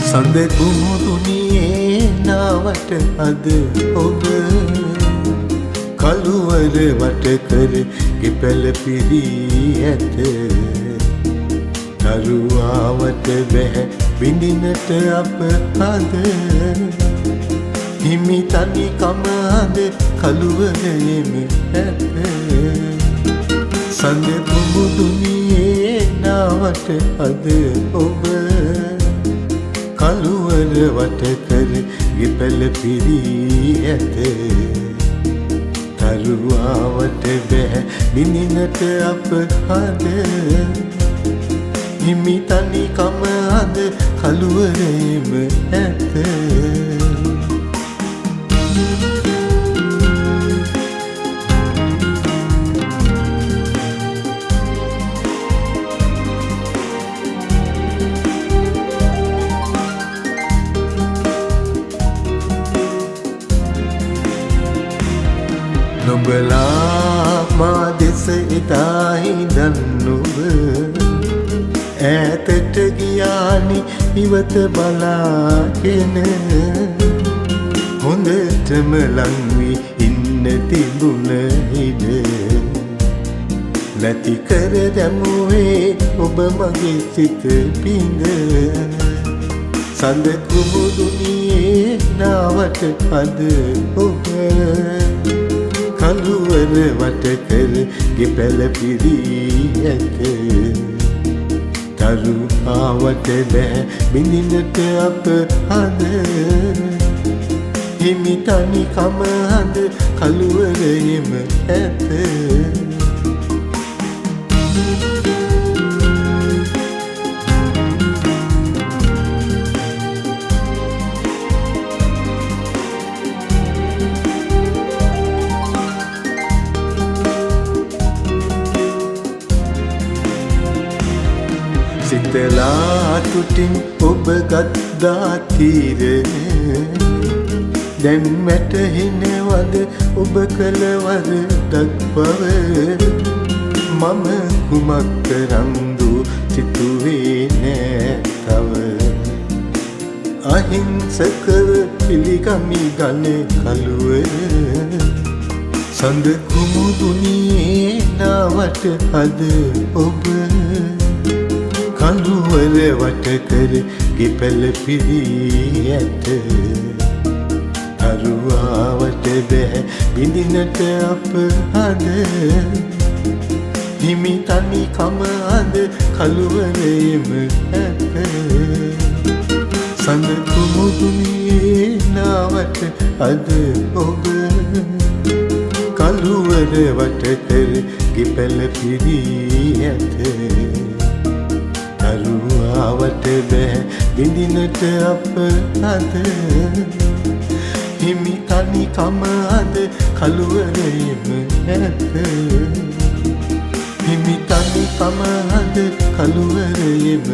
සඳ කුමුදුනියේ නාවට අද ඔබ කළුවර වට කර ගෙපැල පිරී ඇත. තරුවාවට බැහැ බිඳිනට අප අද හිමි තනිකම අද කළුවරෙම ඇත. සඳ කුමුදුනියේ නාවට අද ඔබ කළුවර වට කර ගෙපැල පිරී ඇත. තරුවාවට බැහැ බිඳිනට අප අද හිමි තනිකම අද කළුවරෙම ඇත. නොබලා මා දෙස එදා හිඳන් නුඹ ඈතට ගියානි ඉවත බලාගෙන. හොඳටම ලං වී ඉන්න තිබුණ ඉඩ නැති කර දැමුවේ ඔබ මගේ සිත පිඳ. සඳ කුමුදුනියේ නාවට අද ඔබ කළුවර වට කර ගෙපැල පිරී ඇත. තරුවාවට බැහැ බිඳිනට අප අද හිමි තනිකම අද කළුවරෙම ඇත. සිතලා තුටින් ඔබ ගත්දා තීරණය දැන් වැටහෙනවද ඔබ කළ වරදක් බව. මම කුමක් කරන්දු සිතුවේ නෑ තව. අහිංසකව පිළිගමි ගන කළුවර සඳ කුමුදුනියේ නාවට අද ඔබ කළුවර වට කර ගෙපැල පිරී ඇත. තරුවාවට බැහැ බිඳිනට අප අද හිමි තනිකම අද කළුවරෙම ඇත. සඳ කුමුදුනියේ නාවට අද ඔබ කළුවර වට කර ගෙපැල පිරී ඇත. තරුවාවට බැහැ බිඳිනට අප අද හිමි තනිකම අද කළුවරෙම ඇත. හිමි තනිකම අද කළුවරෙම